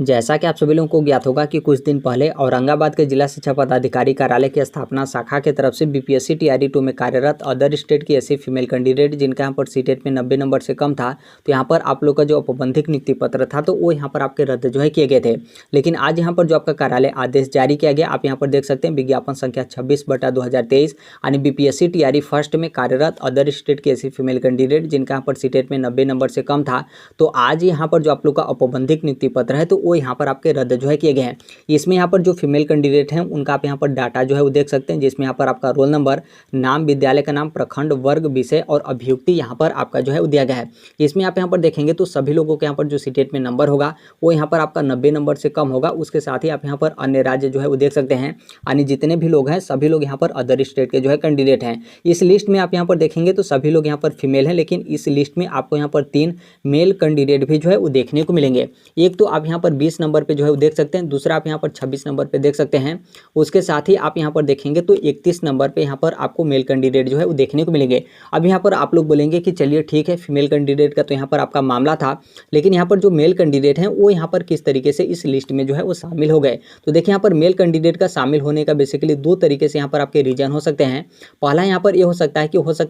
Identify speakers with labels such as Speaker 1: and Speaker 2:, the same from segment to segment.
Speaker 1: जैसा कि आप सभी लोगों को ज्ञात होगा कि कुछ दिन पहले औरंगाबाद के जिला शिक्षा पदाधिकारी कार्यालय की स्थापना शाखा की तरफ से बीपीएससी टीआरई 2 में कार्यरत अदर स्टेट की ऐसी फीमेल कैंडिडेट जिनका यहाँ पर सीटेट में 90 नंबर से कम था, तो यहाँ पर आप लोग का जो औपबंधिक नियुक्ति पत्र था तो वो यहाँ पर आपके रद्द जो है किए गए थे। लेकिन आज यहाँ पर जो आपका कार्यालय आदेश जारी किया गया, आप यहाँ पर देख सकते हैं विज्ञापन संख्या 26/2023 यानी बीपीएससी टीआरई फर्स्ट में कार्यरत अदर स्टेट की ऐसी फीमेल कैंडिडेट जिनका यहाँ पर सीटेट में 90 नंबर से कम था, तो आज यहाँ पर जो आप लोग का औपबंधिक नियुक्ति पत्र है तो वो यहाँ पर आपके रद्द जो है किए गए हैं। इसमें यहाँ पर जो फीमेल कैंडिडेट हैं उनका आप यहाँ पर डाटा जो है वो देख सकते हैं, जिसमें यहाँ पर आपका रोल नंबर, नाम, विद्यालय का नाम, प्रखंड, वर्ग, विषय और अभियुक्ति यहाँ पर आपका जो है वो दिया गया है। इसमें आप यहाँ पर देखेंगे तो सभी लोगों के यहाँ पर जो सीटेट में नंबर होगा वो यहाँ पर आपका 90 नंबर से कम होगा। उसके साथ ही आप यहाँ पर अन्य राज्य जो है वो देख सकते हैं, यानी जितने भी लोग हैं सभी लोग यहाँ पर अदर स्टेट के जो है कैंडिडेट हैं। इस लिस्ट में आप यहाँ पर देखेंगे तो सभी लोग यहाँ पर फीमेल हैं, लेकिन इस लिस्ट में आपको यहाँ पर 3 मेल कैंडिडेट भी जो है वो देखने को मिलेंगे। एक तो आप यहाँ पर 20 नंबर पे जो है वो देख सकते हैं, दूसरा आप यहाँ पर 26 नंबर पे देख सकते हैं। उसके साथ ही आप यहाँ पर देखेंगे तो 31 नंबर पे यहाँ पर आपको मेल कैंडिडेट जो है वो देखने को मिलेंगे। अब यहाँ पर आप लोग बोलेंगे कि चलिए ठीक है, फीमेल कैंडिडेट का तो यहाँ पर आपका मामला था, लेकिन यहाँ पर जो मेल कैंडिडेट हैं वो यहाँ पर किस तरीके से इस लिस्ट में जो है वो शामिल हो गए। तो देखिए यहाँ पर मेल कैंडिडेट का शामिल होने का बेसिकली 2 तरीके से यहाँ पर आपके रीजन हो सकते हैं। पहला यहाँ पर ये हो सकता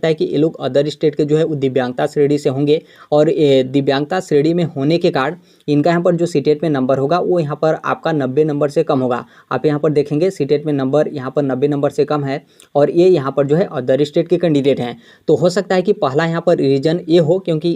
Speaker 1: है कि ये लोग अदर स्टेट के जो है वो दिव्यांगता श्रेणी से होंगे, और दिव्यांगता श्रेणी में होने के कारण इनका यहाँ पर जो सीटेट में नंबर होगा वो यहाँ पर आपका 90 नंबर से कम होगा। आप यहाँ पर देखेंगे सीटेट में नंबर यहाँ पर 90 नंबर से कम है, और ये यहाँ पर जो है अदर स्टेट के कैंडिडेट हैं। तो हो सकता है कि पहला यहाँ पर रीजन ये हो, क्योंकि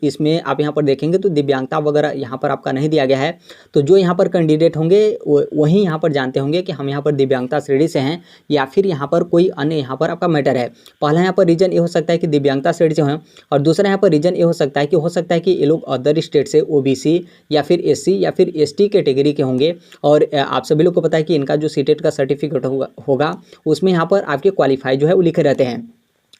Speaker 1: इसमें आप यहाँ पर देखेंगे तो दिव्यांगता वगैरह यहाँ पर आपका नहीं दिया गया है। तो जो यहाँ पर कैंडिडेट होंगे वही यहाँ पर जानते होंगे कि हम यहाँ पर दिव्यांगता श्रेणी से हैं या फिर यहाँ पर कोई अन्य यहाँ पर आपका मैटर है। पहला यहाँ पर रीजन ये हो सकता है कि दिव्यांगता श्रेणी से हैं, और दूसरा यहाँ पर रीजन ये हो सकता है कि ये लोग अदर स्टेट से ओबीसी या फिर एससी या फिर एसटी कैटेगरी के होंगे। और आप सभी लोग को पता है कि इनका जो सीटेट का सर्टिफिकेट होगा उसमें यहाँ पर आपके क्वालिफाई जो है वो लिखे रहते हैं,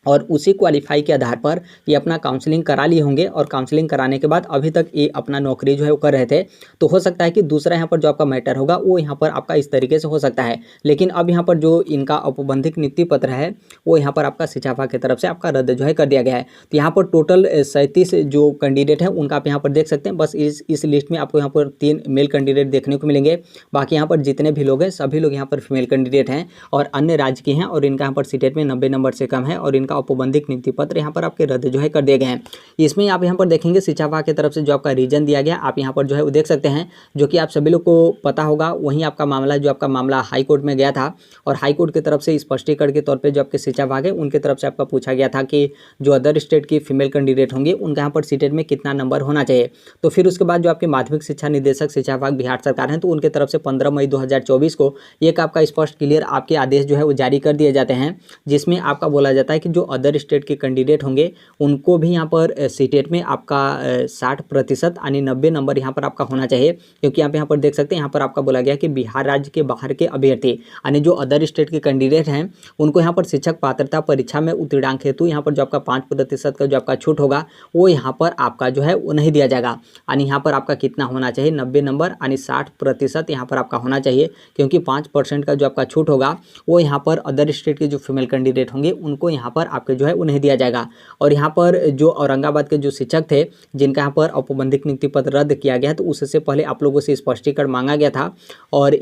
Speaker 1: और उसी क्वालिफाई के आधार पर ये अपना काउंसलिंग करा लिए होंगे, और काउंसलिंग कराने के बाद अभी तक ये अपना नौकरी जो है वो कर रहे थे। तो हो सकता है कि दूसरा यहाँ पर जो आपका मैटर होगा वो यहाँ पर आपका इस तरीके से हो सकता है। लेकिन अब यहाँ पर जो इनका औपबंधिक नियुक्ति पत्र है वो यहाँ पर आपका शिक्षा विभाग की तरफ से आपका रद्द जो है कर दिया गया है। तो यहाँ पर टोटल 37 जो कैंडिडेट हैं उनका आप यहाँ पर देख सकते हैं। बस इस लिस्ट में आपको यहाँ पर 3 मेल कैंडिडेट देखने को मिलेंगे। बाकी यहाँ पर जितने भी लोग हैं सभी लोग यहाँ पर फीमेल कैंडिडेट हैं और अन्य राज्य के हैं, और इनका यहाँ पर सीटेट में 90 नंबर से कम है, और इनका औपबंधिक नियुक्ति पत्र यहाँ पर आपके रद्द जो है कर दिए गए हैं। इसमें आप यहाँ पर देखेंगे शिक्षा विभाग की तरफ से जो आपका रीजन दिया गया आप यहाँ पर जो है वो देख सकते हैं, जो कि आप सभी लोग को पता होगा। वहीं आपका मामला जो आपका मामला हाई कोर्ट में गया था, और हाई कोर्ट की तरफ से स्पष्टीकरण के तौर पर जो आपके शिक्षा विभाग है उनकी तरफ से आपका पूछा गया था कि जो अदर स्टेट की फीमेल कैंडिडेट होंगे उनका यहाँ पर सीटेट में कितना नंबर होना चाहिए। तो फिर उसके बाद जो आपके माध्यमिक शिक्षा निदेशक शिक्षा विभाग बिहार सरकार हैं तो उनके तरफ से 15 मई 2024 को एक आपका स्पष्ट क्लियर आपके आदेश जो है वो जारी कर दिए जाते हैं, जिसमें आपका बोला जाता है कि जो अदर स्टेट के कैंडिडेट होंगे उनको भी यहाँ पर सीटेट में आपका 60% यानी 90 नंबर यहाँ पर आपका होना चाहिए। क्योंकि आप यहाँ पर देख सकते हैं, यहाँ पर आपका बोला गया कि बिहार राज्य के बाहर के अभ्यर्थी यानी जो अदर स्टेट के कैंडिडेट हैं उनको यहाँ पर शिक्षक पात्रता परीक्षा में उत्तीर्णांक हेतु यहाँ पर जो आपका 5% का जो आपका छूट होगा वो यहाँ पर आपका जो है वो नहीं दिया जाएगा। यानी यहाँ पर आपका कितना होना चाहिए, 90 नंबर यानी 60% यहाँ पर आपका होना चाहिए, क्योंकि 5% का जो आपका छूट होगा वो यहाँ पर अदर स्टेट के जो फीमेल कैंडिडेट होंगे उनको यहाँ पर आपके जो है वो नहीं दिया जाएगा। और यहाँ पर जो औरंगाबाद के जो शिक्षक थे जिनका यहाँ पर औपबंधिक नियुक्ति पत्र रद्द किया गया तो उससे पहले आप लोगों से स्पष्टीकरण मांगा गया था, और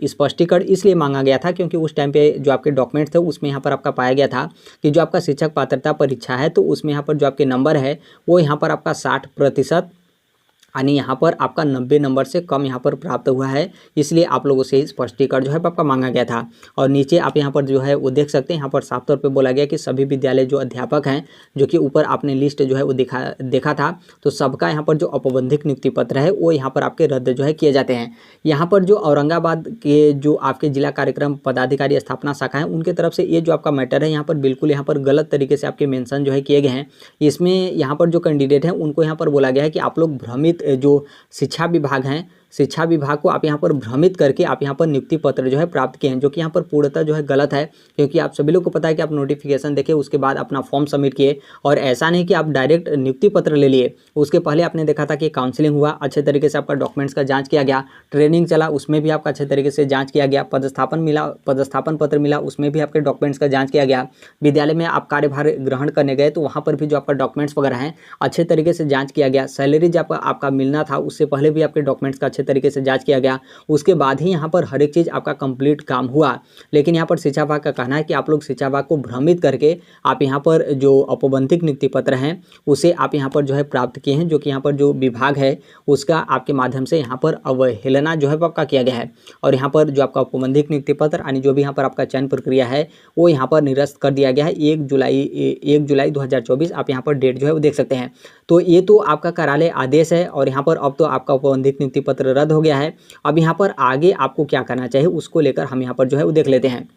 Speaker 1: स्पष्टीकरण इसलिए मांगा गया था क्योंकि उस टाइम पे जो आपके डॉक्यूमेंट थे उसमें यहाँ पर आपका पाया गया था कि जो आपका शिक्षक पात्रता परीक्षा है तो उसमें यहाँ पर जो आपके नंबर है वो यहाँ पर आपका 60% यानी यहाँ पर आपका 90 नंबर से कम यहाँ पर प्राप्त हुआ है, इसलिए आप लोगों से स्पष्टीकरण जो है आपका मांगा गया था। और नीचे आप यहाँ पर जो है वो देख सकते हैं, यहाँ पर साफ तौर पे बोला गया कि सभी विद्यालय जो अध्यापक हैं, जो कि ऊपर आपने लिस्ट जो है वो देखा था, तो सबका यहाँ पर जो औपबंधिक नियुक्ति पत्र है वो यहाँ पर आपके रद्द जो है किए जाते हैं। यहाँ पर जो औरंगाबाद के जो आपके जिला कार्यक्रम पदाधिकारी स्थापना शाखा है उनके तरफ से ये जो आपका मैटर है यहाँ पर बिल्कुल यहाँ पर गलत तरीके से आपके मेंशन जो है किए गए हैं। इसमें यहाँ पर जो कैंडिडेट हैं उनको यहाँ पर बोला गया है कि आप लोग भ्रमित जो शिक्षा विभाग हैं, शिक्षा विभाग को आप यहाँ पर भ्रमित करके आप यहाँ पर नियुक्ति पत्र जो है प्राप्त किए हैं, जो कि यहाँ पर पूर्णतः जो है गलत है। क्योंकि आप सभी लोग को पता है कि आप नोटिफिकेशन देखे उसके बाद अपना फॉर्म सबमिट किए, और ऐसा नहीं कि आप डायरेक्ट नियुक्ति पत्र ले लिए। उसके पहले आपने देखा था कि काउंसलिंग हुआ, अच्छे तरीके से आपका डॉक्यूमेंट्स का जाँच किया गया, ट्रेनिंग चला उसमें भी आपका अच्छे तरीके से जाँच किया गया, पदस्थापन पत्र मिला उसमें भी आपके डॉक्यूमेंट्स का जाँच किया गया, विद्यालय में आप कार्यभार ग्रहण करने गए तो वहाँ पर भी जो आपका डॉक्यूमेंट्स वगैरह हैं अच्छे तरीके से जाँच किया गया, सैलरी जब आपका मिलना था उससे पहले भी आपके डॉक्यूमेंट्स का अच्छे तरीके से जाँच किया गया, उसके बाद ही यहाँ पर हर एक चीज़ आपका कंप्लीट काम हुआ। लेकिन यहाँ पर शिक्षा विभाग का कहना है कि आप लोग शिक्षा विभाग को भ्रमित करके आप यहाँ पर जो औपबंधिक नियुक्ति पत्र हैं उसे आप यहाँ पर जो है प्राप्त किए हैं, जो कि यहाँ पर जो विभाग है उसका आपके माध्यम से यहाँ पर अवहेलना जो है आपका किया गया है। और यहाँ पर जो आपका औपबंधिक नियुक्ति पत्र यानी जो भी यहाँ पर आपका चयन प्रक्रिया है वो यहाँ पर निरस्त कर दिया गया है। 1 जुलाई 2024 आप यहाँ पर डेट जो है वो देख सकते हैं। तो ये तो आपका कार्यालय आदेश है और यहाँ पर अब तो आपका औपबंधिक नियुक्ति पत्र रद्द हो गया है। अब यहाँ पर आगे आपको क्या करना चाहिए उसको लेकर हम यहाँ पर जो है वो देख लेते हैं।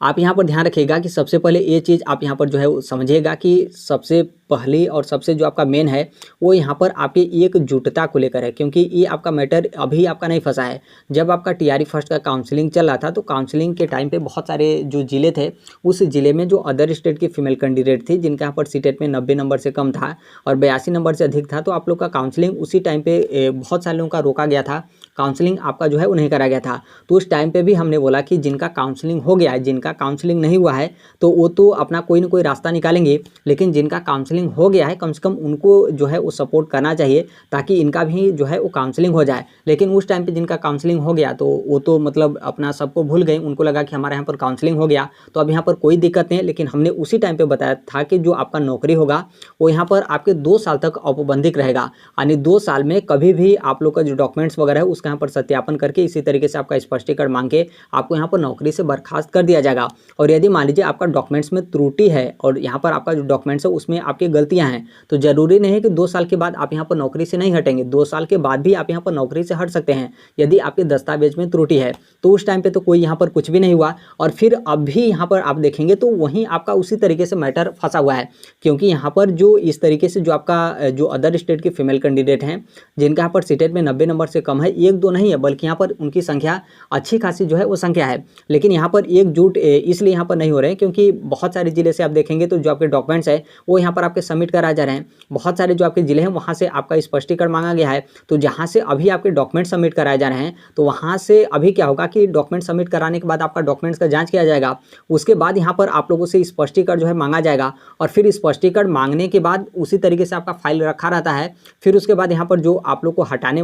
Speaker 1: आप यहाँ पर ध्यान रखिएगा कि सबसे पहले ये चीज़ आप यहाँ पर जो है वो समझिएगा कि सबसे पहली और सबसे जो आपका मेन है वो यहाँ पर आपकी एकजुटता को लेकर है, क्योंकि ये आपका मैटर अभी आपका नहीं फंसा है। जब आपका टीआरई फर्स्ट का काउंसलिंग चल रहा था तो काउंसलिंग के टाइम पे बहुत सारे जो ज़िले थे उस ज़िले में जो अदर स्टेट की फीमेल कैंडिडेट थी जिनका यहाँ पर सीटेट में 90 नंबर से कम था और 82 नंबर से अधिक था, तो आप लोग का काउंसलिंग उसी टाइम पे बहुत सारे लोगों का रोका गया था, काउंसलिंग आपका जो है वो नहीं करा गया था। तो उस टाइम पे भी हमने बोला कि जिनका काउंसलिंग हो गया है, जिनका काउंसलिंग नहीं हुआ है तो वो तो अपना कोई ना कोई रास्ता निकालेंगे, लेकिन जिनका काउंसलिंग हो गया है कम से कम उनको जो है वो सपोर्ट करना चाहिए ताकि इनका भी जो है वो काउंसलिंग हो जाए। लेकिन उस टाइम पे जिनका काउंसलिंग हो गया तो वो तो मतलब अपना सबको भूल गए, उनको लगा कि हमारे यहाँ पर काउंसलिंग हो गया तो अब यहाँ पर कोई दिक्कत नहीं है। लेकिन हमने उसी टाइम पे बताया था कि जो आपका नौकरी होगा वो यहाँ पर आपके 2 साल तक औपबंधिक रहेगा, यानी 2 साल में कभी भी आप लोग का जो डॉक्यूमेंट्स वगैरह है उसका यहाँ पर सत्यापन करके इसी तरीके से आपका स्पष्टीकरण मांग के आपको यहाँ पर नौकरी से बर्खास्त कर दिया जाएगा। और यदि मान लीजिए आपका डॉक्यूमेंट्स में त्रुटि है और यहाँ पर आपका जो डॉक्यूमेंट्स है उसमें आपकी गलतियाँ हैं तो जरूरी नहीं है कि 2 साल के बाद आप यहाँ पर नौकरी से नहीं हटेंगे, 2 साल के बाद भी आप यहाँ पर नौकरी से हट सकते हैं यदि आपके दस्तावेज में त्रुटि है। तो उस टाइम पे तो कोई यहाँ पर कुछ भी नहीं हुआ और फिर अब भी यहाँ पर आप देखेंगे तो वहीं आपका उसी तरीके से मैटर फंसा हुआ है, क्योंकि यहाँ पर जो इस तरीके से जो आपका जो अदर स्टेट के फीमेल कैंडिडेट हैं जिनका यहाँ पर सीटेट में 90 नंबर से कम है, 1-2 नहीं है बल्कि यहाँ पर उनकी संख्या अच्छी खासी जो है वो संख्या है। लेकिन यहाँ पर एकजुट इसलिए यहाँ पर नहीं हो रहे हैं क्योंकि बहुत सारे जिले से आप देखेंगे तो जो आपके डॉक्यूमेंट्स है वो यहाँ पर आपके सबमिट कराए जा रहे हैं। बहुत सारे जो आपके जिले हैं वहाँ से आपका स्पष्टीकरण मांगा गया है, तो जहाँ से अभी आपके डॉक्यूमेंट सबमिट कराए जा रहे हैं तो वहाँ से अभी क्या होगा कि डॉक्यूमेंट सबमिट कराने के बाद आपका डॉक्यूमेंट्स का जाँच किया जाएगा, उसके बाद यहाँ पर आप लोगों से स्पष्टीकरण जो है मांगा जाएगा और फिर स्पष्टीकरण मांगने के बाद उसी तरीके से आपका फाइल रखा रहता है। फिर उसके बाद यहाँ पर जो आप लोग को हटाने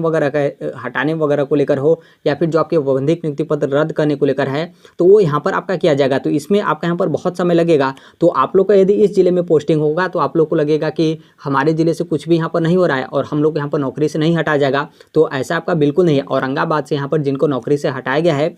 Speaker 1: वगैरह को लेकर हो या फिर जो आपके औपबंधिक नियुक्ति पत्र रद्द करने को लेकर है तो वो यहाँ पर आपका किया जाएगा। तो इसमें आपका यहाँ पर बहुत समय लगेगा। तो आप लोग का यदि इस जिले में पोस्टिंग होगा तो आप लोग को लगेगा कि हमारे जिले से कुछ भी यहाँ पर नहीं हो रहा है और हम लोग यहाँ पर नौकरी से नहीं हटाया जाएगा, तो ऐसा आपका बिल्कुल नहीं है। औरंगाबाद से यहाँ पर जिनको नौकरी से हटाया गया है,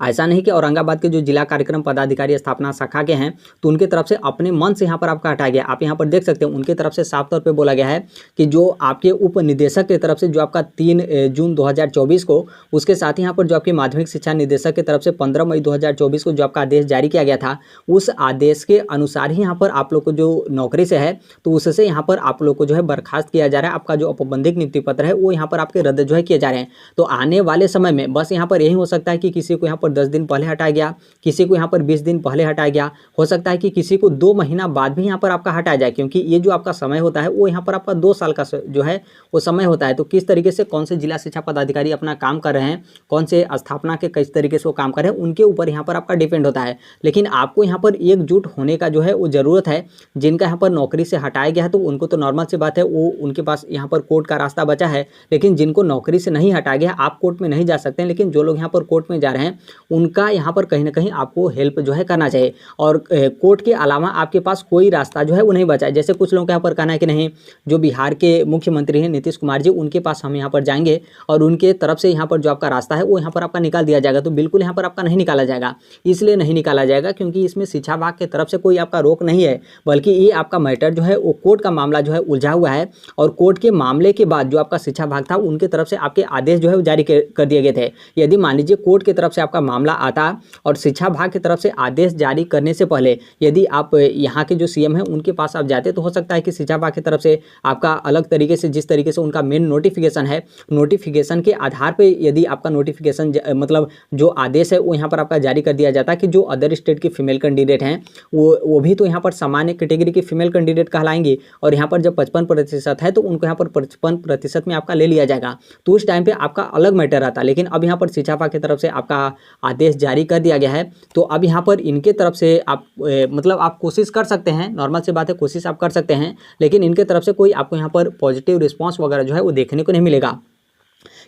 Speaker 1: ऐसा नहीं कि औरंगाबाद के जो जिला कार्यक्रम पदाधिकारी स्थापना शाखा के हैं तो उनके तरफ से अपने मन से यहाँ पर आपका हटाया गया। आप यहाँ पर देख सकते हैं उनके तरफ से साफ तौर पे बोला गया है कि जो आपके उप निदेशक की तरफ से जो आपका 3 जून 2024 को, उसके साथ ही यहाँ पर जो आपके माध्यमिक शिक्षा निदेशक की तरफ से 15 मई 2024 को जो आपका आदेश जारी किया गया था, उस आदेश के अनुसार ही यहाँ पर आप लोग को जो नौकरी से है तो उससे यहाँ पर आप लोग को जो है बर्खास्त किया जा रहा है। आपका जो औपबंधिक नियुक्ति पत्र है वो यहाँ पर आपके रद्द जो है किए जा रहे हैं। तो आने वाले समय में बस यहाँ पर यही हो सकता है कि किसी को यहाँ पर 10 दिन पहले हटाया गया, किसी को यहाँ पर 20 दिन पहले हटाया गया, हो सकता है कि किसी को 2 महीना बाद भी यहाँ पर आपका हटाया जाए, क्योंकि ये जो आपका समय होता है वो यहाँ पर आपका 2 साल का जो है वो समय होता है। तो किस तरीके से कौन से जिला शिक्षा पदाधिकारी अपना काम कर रहे हैं, कौन से स्थापना के किस तरीके से वो काम कर रहे हैं, उनके ऊपर यहाँ पर आपका डिपेंड होता है। लेकिन आपको यहाँ पर एकजुट होने का जो है वो ज़रूरत है। जिनका यहाँ पर नौकरी से हटाया गया है तो उनको तो नॉर्मल सी बात है, वो उनके पास यहाँ पर कोर्ट का रास्ता बचा है। लेकिन जिनको नौकरी से नहीं हटाया गया, आप कोर्ट में नहीं जा सकते हैं, लेकिन जो लोग यहाँ पर कोर्ट में जा रहे हैं उनका यहाँ पर कहीं ना कहीं आपको हेल्प जो है करना चाहिए। और कोर्ट के अलावा आपके पास कोई रास्ता जो है वो नहीं बचा है। जैसे कुछ लोगों का यहाँ पर कहना है कि नहीं, जो बिहार के मुख्यमंत्री हैं नीतीश कुमार जी, उनके पास हम यहाँ पर जाएंगे और उनके तरफ से यहाँ पर जो आपका रास्ता है वो यहाँ पर आपका निकाल दिया जाएगा। तो बिल्कुल यहाँ पर आपका नहीं निकाला जाएगा। इसलिए नहीं निकाला जाएगा क्योंकि इसमें शिक्षा विभाग की तरफ से कोई आपका रोक नहीं है, बल्कि ये आपका मैटर जो है वो कोर्ट का मामला जो है उलझा हुआ है। और कोर्ट के मामले के बाद जो आपका शिक्षा विभाग था उनके तरफ से आपके आदेश जो है वो जारी कर दिए गए थे। यदि मान लीजिए कोर्ट की तरफ से आपका मामला आता और शिक्षा विभाग की तरफ से आदेश जारी करने से पहले यदि आप यहाँ के जो सीएम हैं उनके पास आप जाते तो हो सकता है कि शिक्षा विभाग की तरफ से आपका अलग तरीके से, जिस तरीके से उनका मेन नोटिफिकेशन है, नोटिफिकेशन के आधार पे यदि आपका नोटिफिकेशन मतलब जो आदेश है वो यहाँ पर आपका जारी कर दिया जाता है कि जो अदर स्टेट की फीमेल कैंडिडेट हैं वो भी तो यहाँ पर सामान्य कैटेगरी की फीमेल कैंडिडेट कहलाएंगी और यहाँ पर जब 55% है तो उनको यहाँ पर 55% में आपका ले लिया जाएगा। तो उस टाइम पे आपका अलग मैटर आता है। लेकिन अब यहाँ पर शिक्षा विभाग की तरफ से आपका आदेश जारी कर दिया गया है, तो अब यहाँ पर इनके तरफ से आप मतलब आप कोशिश कर सकते हैं, नॉर्मल सी बात है, कोशिश आप कर सकते हैं, लेकिन इनके तरफ से कोई आपको यहाँ पर पॉजिटिव रिस्पांस वगैरह जो है वो देखने को नहीं मिलेगा।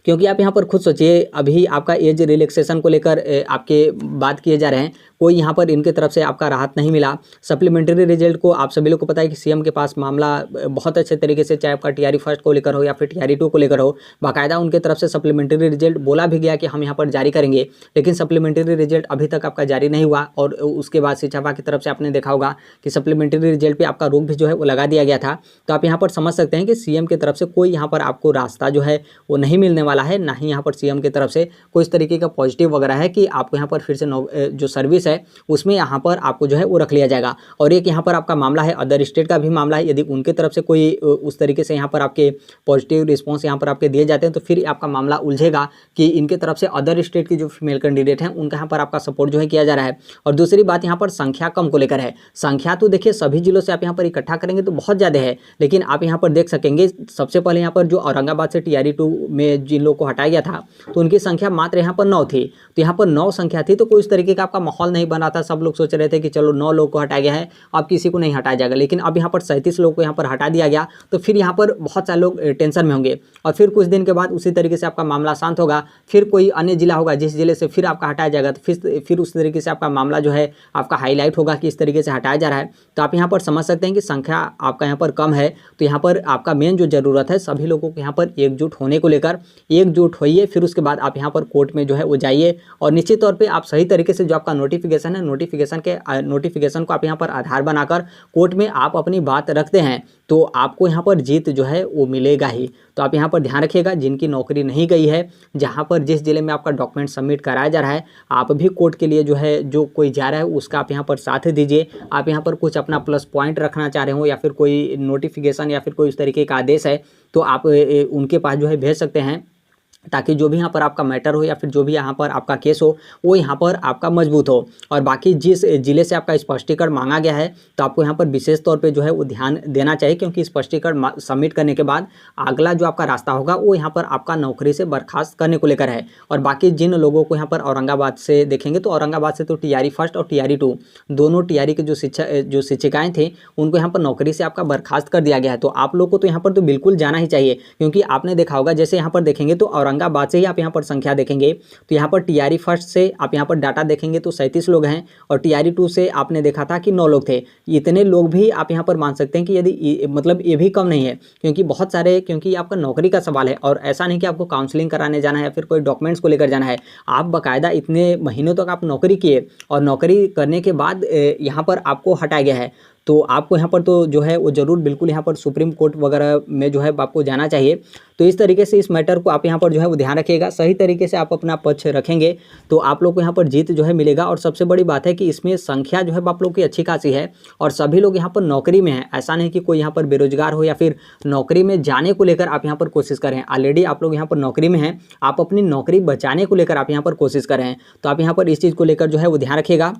Speaker 1: क्योंकि आप यहाँ पर खुद सोचिए, अभी आपका एज रिलैक्सेशन को लेकर आपके बात किए जा रहे हैं, कोई यहाँ पर इनके तरफ से आपका राहत नहीं मिला। सप्लीमेंट्री रिजल्ट को आप सभी लोग को पता है कि सीएम के पास मामला बहुत अच्छे तरीके से, चाहे आपका टीआरई फर्स्ट को लेकर हो या फिर टीआरई 2 को लेकर हो, बाकायदा उनके तरफ से सप्लीमेंट्री रिजल्ट बोला भी गया कि हम यहाँ पर जारी करेंगे, लेकिन सप्लीमेंट्री रिजल्ट अभी तक आपका जारी नहीं हुआ। और उसके बाद शिक्षा विभाग की तरफ से आपने देखा होगा कि सप्लीमेंट्री रिजल्ट पर आपका रोक भी जो है वो लगा दिया गया था। तो आप यहाँ पर समझ सकते हैं कि सीएम की तरफ से कोई यहाँ पर आपको रास्ता जो है वो नहीं मिलने वाला है, ना ही यहाँ पर सीएम की तरफ से कोई इस तरीके का पॉजिटिव वगैरह है कि आपको यहाँ पर फिर से जो सर्विस है उसमें यहाँ पर आपको जो है वो रख लिया जाएगा। और एक यहाँ पर आपका मामला है, अदर स्टेट का भी मामला है, यदि उनके तरफ से कोई उस तरीके से यहाँ पर आपके पॉजिटिव रिस्पॉन्स यहाँ पर आपके दिए जाते हैं तो फिर आपका मामला उलझेगा कि इनके तरफ से अदर स्टेट की जो फीमेल कैंडिडेट हैं उनका यहाँ पर आपका सपोर्ट जो है किया जा रहा है। और दूसरी बात यहाँ पर संख्या कम को लेकर है। संख्या तो देखिए सभी जिलों से आप यहाँ पर इकट्ठा करेंगे तो बहुत ज़्यादा है, लेकिन आप यहाँ पर देख सकेंगे सबसे पहले यहाँ पर जो औरंगाबाद से टीआरई 2 में जिन लोगों को हटाया गया था तो उनकी संख्या मात्र यहाँ पर 9 थी। तो यहाँ पर 9 संख्या थी, तो कोई इस तरीके का आपका माहौल नहीं बना था। सब लोग सोच रहे थे कि चलो 9 लोग को हटाया गया है, अब किसी को नहीं हटाया जाएगा, लेकिन अब यहाँ पर 37 लोग को यहाँ पर हटा दिया गया। तो फिर यहाँ पर बहुत सारे लोग टेंशन में होंगे और फिर कुछ दिन के बाद उसी तरीके से आपका मामला शांत होगा, फिर कोई अन्य जिला होगा जिस जिले से फिर आपका हटाया जाएगा, तो फिर उस तरीके से आपका मामला जो है आपका हाईलाइट होगा कि इस तरीके से हटाया जा रहा है। तो आप यहाँ पर समझ सकते हैं कि संख्या आपका यहाँ पर कम है। तो यहाँ पर आपका मेन जो ज़रूरत है सभी लोगों को यहाँ पर एकजुट होने को लेकर, एकजुट होइए, फिर उसके बाद आप यहाँ पर कोर्ट में जो है वो जाइए और निश्चित तौर पे आप सही तरीके से जो आपका नोटिफिकेशन है, नोटिफिकेशन को आप यहाँ पर आधार बनाकर कोर्ट में आप अपनी बात रखते हैं तो आपको यहाँ पर जीत जो है वो मिलेगा ही। तो आप यहाँ पर ध्यान रखिएगा, जिनकी नौकरी नहीं गई है, जहाँ पर जिस जिले में आपका डॉक्यूमेंट सबमिट कराया जा रहा है, आप भी कोर्ट के लिए जो है जो कोई जा रहा है उसका आप यहाँ पर साथ दीजिए। आप यहाँ पर कुछ अपना प्लस पॉइंट रखना चाह रहे हो या फिर कोई नोटिफिकेशन या फिर कोई इस तरीके का आदेश है तो आप उनके पास जो है भेज सकते हैं, ताकि जो भी यहाँ पर आपका मैटर हो या फिर जो भी यहाँ पर आपका केस हो वो यहाँ पर आपका मजबूत हो। और बाकी जिस जिले से आपका स्पष्टीकरण मांगा गया है तो आपको यहाँ पर विशेष तौर पे जो है वो ध्यान देना चाहिए, क्योंकि स्पष्टीकरण सबमिट करने के बाद अगला जो आपका रास्ता होगा वो यहाँ पर आपका नौकरी से बर्खास्त करने को लेकर है। और बाकी जिन लोगों को यहाँ पर औरंगाबाद से देखेंगे तो औरंगाबाद से तो टीआरई फर्स्ट और टीआरई 2 दोनों टीआरई के जो शिक्षिकाएँ थे उनको यहाँ पर नौकरी से आपका बर्खास्त कर दिया गया है। तो आप लोग को तो यहाँ पर तो बिल्कुल जाना ही चाहिए, क्योंकि आपने देखा होगा जैसे यहाँ पर देखेंगे तो औरंगाबाद से ही आप यहाँ पर संख्या देखेंगे तो यहाँ पर टीआरई फर्स्ट से आप यहाँ पर डाटा देखेंगे तो 37 लोग हैं और टीआरई 2 से आपने देखा था कि 9 लोग थे। इतने लोग भी आप यहाँ पर मान सकते हैं कि यदि मतलब ये भी कम नहीं है, क्योंकि बहुत सारे, क्योंकि आपका नौकरी का सवाल है और ऐसा नहीं कि आपको काउंसलिंग कराने जाना है या फिर कोई डॉक्यूमेंट्स को लेकर जाना है। आप बाकायदा इतने महीनों तक आप नौकरी किए और नौकरी करने के बाद यहाँ पर आपको हटाया गया है, तो आपको यहाँ पर तो जो है वो ज़रूर बिल्कुल यहाँ पर सुप्रीम कोर्ट वगैरह में जो है आपको जाना चाहिए। तो इस तरीके से इस मैटर को आप यहाँ पर जो है वो ध्यान रखिएगा, सही तरीके से आप अपना पक्ष रखेंगे तो आप लोग को यहाँ पर जीत जो है मिलेगा। और सबसे बड़ी बात है कि इसमें संख्या जो है आप लोग की अच्छी खासी है और सभी लोग यहाँ पर नौकरी में हैं। ऐसा नहीं कि कोई यहाँ पर बेरोजगार हो या फिर नौकरी में जाने को लेकर आप यहाँ पर कोशिश करें। ऑलरेडी आप लोग यहाँ पर नौकरी में हैं, आप अपनी नौकरी बचाने को लेकर आप यहाँ पर कोशिश करें। तो आप यहाँ पर इस चीज़ को लेकर जो है वो ध्यान रखिएगा।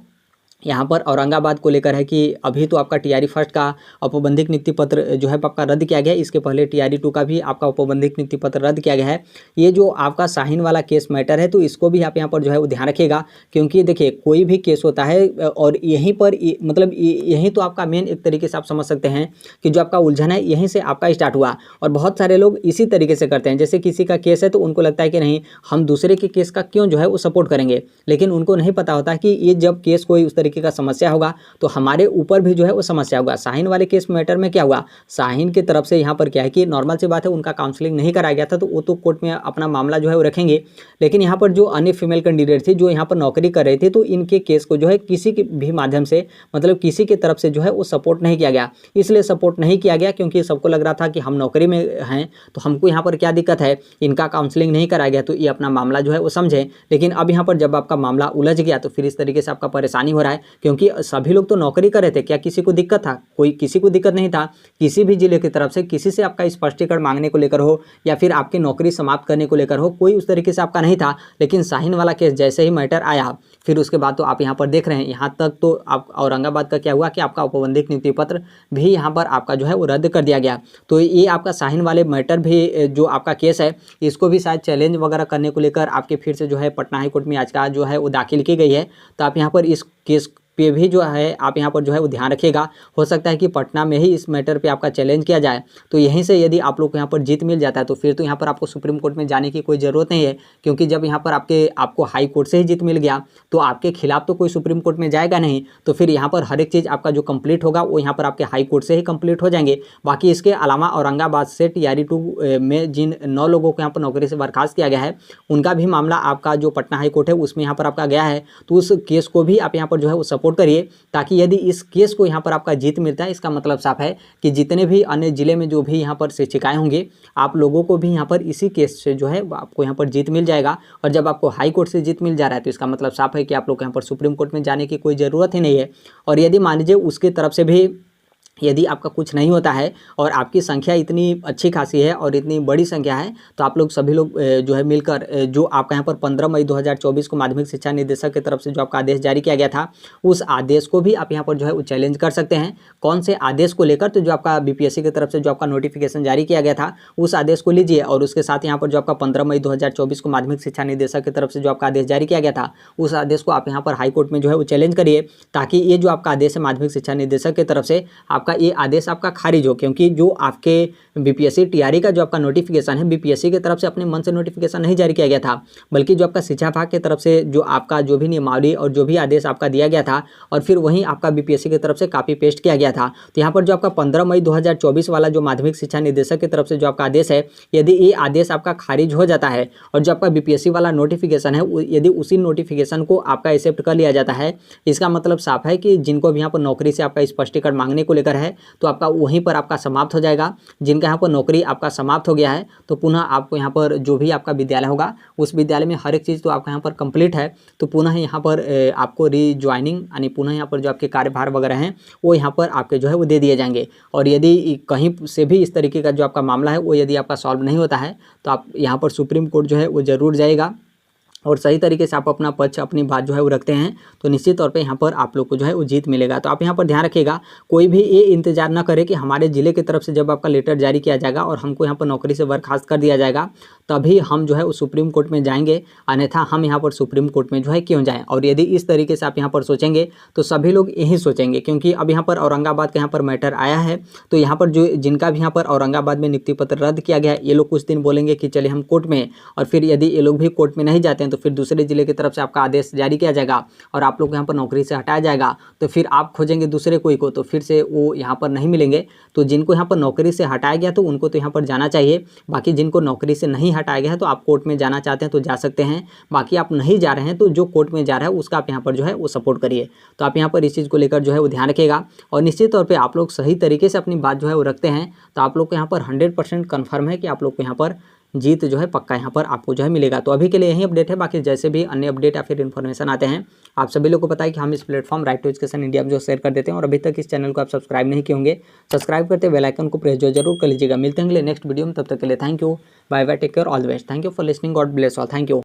Speaker 1: यहाँ पर औरंगाबाद को लेकर है कि अभी तो आपका टीआरई फर्स्ट का औपबंधिक नियुक्ति पत्र जो है आपका रद्द किया गया है, इसके पहले टीआरई 2 का भी आपका औपबंधिक नियुक्ति पत्र रद्द किया गया है। ये जो आपका शाहीन वाला केस मैटर है तो इसको भी आप यहाँ पर जो है वो ध्यान रखिएगा, क्योंकि देखिए कोई भी केस होता है और यहीं पर मतलब यहीं तो आपका मेन एक तरीके से आप समझ सकते हैं कि जो आपका उलझन है यहीं से आपका स्टार्ट हुआ। और बहुत सारे लोग इसी तरीके से करते हैं, जैसे किसी का केस है तो उनको लगता है कि नहीं हम दूसरे के केस का क्यों जो है वो सपोर्ट करेंगे, लेकिन उनको नहीं पता होता कि ये जब केस कोई उस तरीके का समस्या होगा तो हमारे ऊपर भी जो है वो समस्या होगा। शाहीन वाले केस मैटर में क्या हुआ, शाहीन की तरफ से यहाँ पर क्या है कि नॉर्मल सी बात है, उनका काउंसलिंग नहीं कराया गया था तो वो तो कोर्ट में अपना मामला जो है वो रखेंगे, लेकिन यहाँ पर जो अन्य फीमेल कैंडिडेट थी जो यहाँ पर नौकरी कर रही थी तो इनके केस को जो है किसी के भी माध्यम से मतलब किसी की तरफ से जो है वो सपोर्ट नहीं किया गया। इसलिए सपोर्ट नहीं किया गया क्योंकि सबको लग रहा था कि हम नौकरी में हैं तो हमको यहाँ पर क्या दिक्कत है, इनका काउंसलिंग नहीं कराया गया तो ये अपना मामला जो है वो समझें। लेकिन अब यहाँ पर जब आपका मामला उलझ गया तो फिर इस तरीके से आपका परेशानी हो रहा है, क्योंकि सभी लोग तो नौकरी कर रहे थे। क्या किसी को दिक्कत था? कोई किसी को दिक्कत नहीं था। किसी भी जिले की तरफ से किसी से आपका स्पष्टीकरण मांगने को लेकर हो या फिर आपकी नौकरी समाप्त करने को लेकर हो, कोई उस तरीके से आपका नहीं था। लेकिन शाहीन वाला केस जैसे ही मैटर आया फिर उसके बाद तो आप यहाँ पर देख रहे हैं, यहाँ तक तो आप औरंगाबाद का क्या हुआ कि आपका औपबंधिक नियुक्ति पत्र भी यहाँ पर आपका जो है वो रद्द कर दिया गया। तो ये आपका शाहीन वाले मैटर भी जो आपका केस है इसको भी शायद चैलेंज वगैरह करने को लेकर आपके फिर से जो है पटना हाई कोर्ट में याचिका जो है वो दाखिल की गई है। तो आप यहाँ पर इस केस पे भी जो है आप यहाँ पर जो है वो ध्यान रखिएगा। हो सकता है कि पटना में ही इस मैटर पे आपका चैलेंज किया जाए, तो यहीं से यदि आप लोग को यहाँ पर जीत मिल जाता है तो फिर तो यहाँ पर आपको सुप्रीम कोर्ट में जाने की कोई ज़रूरत नहीं है, क्योंकि जब यहाँ पर आपको हाई कोर्ट से ही जीत मिल गया तो आपके खिलाफ तो कोई सुप्रीम कोर्ट में जाएगा नहीं। तो फिर यहाँ पर हर एक चीज़ आपका जो कंप्लीट होगा वो यहाँ पर आपके हाई कोर्ट से ही कंप्लीट हो जाएंगे। बाकी इसके अलावा औरंगाबाद से टीआरई 2 में जिन 9 लोगों को यहाँ पर नौकरी से बर्खास्त किया गया है, उनका भी मामला आपका जो पटना हाई कोर्ट है उसमें यहाँ पर आपका गया है, तो उस केस को भी आप यहाँ पर जो है वो सपोर्ट करिए, ताकि यदि इस केस को यहाँ पर आपका जीत मिलता है, इसका मतलब साफ है कि जितने भी अन्य जिले में जो भी यहाँ पर शिक्षिकाएं होंगे, आप लोगों को भी यहाँ पर इसी केस से जो है आपको यहाँ पर जीत मिल जाएगा। और जब आपको हाई कोर्ट से जीत मिल जा रहा है तो इसका मतलब साफ है कि आप लोग यहाँ पर सुप्रीम कोर्ट में जाने की कोई ज़रूरत ही नहीं है। और यदि मान लीजिए उसकी तरफ से भी यदि आपका कुछ नहीं होता है और आपकी संख्या इतनी अच्छी खासी है और इतनी बड़ी संख्या है, तो आप लोग सभी लोग जो है मिलकर जो आपका यहाँ पर 15 मई 2024 को माध्यमिक शिक्षा निदेशक की तरफ से जो आपका आदेश जारी किया गया था, उस आदेश को भी आप यहाँ पर जो है वो चैलेंज कर सकते हैं। कौन से आदेश को लेकर? तो जो आपका बीपीएससी की तरफ से जो आपका नोटिफिकेशन जारी किया गया था उस आदेश को लीजिए, और उसके साथ यहाँ पर जो आपका 15 मई 2024 को माध्यमिक शिक्षा निदेशक की तरफ से जो आपका आदेश जारी किया गया था, उस आदेश को आप यहाँ पर हाईकोर्ट में जो है वो चैलेंज करिए, ताकि ये जो आपका आदेश है माध्यमिक शिक्षा निदेशक की तरफ से, आपका ये आदेश आपका खारिज हो। क्योंकि जो आपके बीपीएससी टीआरई का जो आपका नोटिफिकेशन है, बीपीएससी की तरफ से अपने मन से नोटिफिकेशन नहीं जारी किया गया था, बल्कि जो आपका शिक्षा विभाग की तरफ से जो आपका जो भी नियमावली और जो भी आदेश आपका दिया गया था, और फिर वहीं आपका बीपीएससी की तरफ से कॉपी पेस्ट किया गया था। तो यहाँ पर जो आपका 15 मई 2024 वाला जो माध्यमिक शिक्षा निदेशक की तरफ से जो आपका आदेश है, यदि ये आदेश आपका खारिज हो जाता है और जो आपका बीपीएससी वाला नोटिफिकेशन है यदि उसी नोटिफिकेशन को आपका एक्सेप्ट कर लिया जाता है, इसका मतलब साफ है कि जिनको भी यहाँ पर नौकरी से आपका स्पष्टीकरण मांगने को लेकर है तो आपका वहीं पर आपका समाप्त हो जाएगा। जिनका यहाँ पर नौकरी आपका समाप्त हो गया है तो पुनः आपको यहाँ पर जो भी आपका विद्यालय होगा उस विद्यालय में हर एक चीज़ तो आपका यहाँ पर कंप्लीट है, तो पुनः यहाँ पर आपको रीज्वाइनिंग यानी पुनः यहाँ पर जो आपके कार्यभार वगैरह हैं वो यहाँ पर आपके जो है वो दे दिए जाएंगे। और यदि कहीं से भी इस तरीके का जो आपका मामला है वो यदि आपका सॉल्व नहीं होता है तो आप यहाँ पर सुप्रीम कोर्ट जो है वो ज़रूर जाएगा, और सही तरीके से आप अपना पक्ष अपनी बात जो है वो रखते हैं तो निश्चित तौर पे यहाँ पर आप लोग को जो है वो जीत मिलेगा। तो आप यहाँ पर ध्यान रखिएगा, कोई भी ये इंतजार ना करे कि हमारे ज़िले की तरफ से जब आपका लेटर जारी किया जाएगा और हमको यहाँ पर नौकरी से बर्खास्त कर दिया जाएगा तभी हम जो है वो सुप्रीम कोर्ट में जाएंगे, अन्यथा हम यहाँ पर सुप्रीम कोर्ट में जो है क्यों जाएँ। और यदि इस तरीके से आप यहाँ पर सोचेंगे तो सभी लोग यही सोचेंगे, क्योंकि अब यहाँ पर औरंगाबाद का यहाँ पर मैटर आया है, तो यहाँ पर जो जिनका भी यहाँ पर औरंगाबाद में नियुक्ति पत्र रद्द किया गया है, ये लोग कुछ दिन बोलेंगे कि चलिए हम कोर्ट में, और फिर यदि ये लोग भी कोर्ट में नहीं जाते हैं तो फिर दूसरे जिले की तरफ से आपका आदेश जारी किया जाएगा और आप लोग यहाँ पर नौकरी से हटाया जाएगा, तो फिर आप खोजेंगे दूसरे कोई को, तो फिर से वो यहाँ पर नहीं मिलेंगे। तो जिनको यहाँ पर नौकरी से हटाया गया तो उनको तो यहाँ पर जाना चाहिए, बाकी जिनको नौकरी से नहीं हटाया गया है तो आप कोर्ट में जाना चाहते हैं तो जा सकते हैं, बाकी आप नहीं जा रहे हैं तो जो कोर्ट में जा रहा है उसका आप यहाँ पर जो है वो सपोर्ट करिए। तो आप यहाँ पर इस चीज़ को लेकर जो है वो ध्यान रखिएगा, और निश्चित तौर पर आप लोग सही तरीके से अपनी बात जो है वो रखते हैं तो आप लोग को यहाँ पर 100% कन्फर्म है कि आप लोग को यहाँ पर जीत जो है पक्का यहाँ पर आपको जो है मिलेगा। तो अभी के लिए यही अपडेट है, बाकी जैसे भी अन्य अपडेट या फिर इन्फॉर्मेशन आते हैं आप सभी लोग को पता है कि हम इस platform Right to Education India में जो शेयर कर देते हैं। और अभी तक इस चैनल को आप सब्सक्राइब नहीं किए होंगे, सब्सक्राइब करते बेल आइकन को प्रेस जो जरूर कर लीजिएगा। मिलते हैं अगले नेक्स्ट वीडियो में, तब तक के लिए thank you, bye bye, take care, all the best, thank you for listening, God bless all, thank you.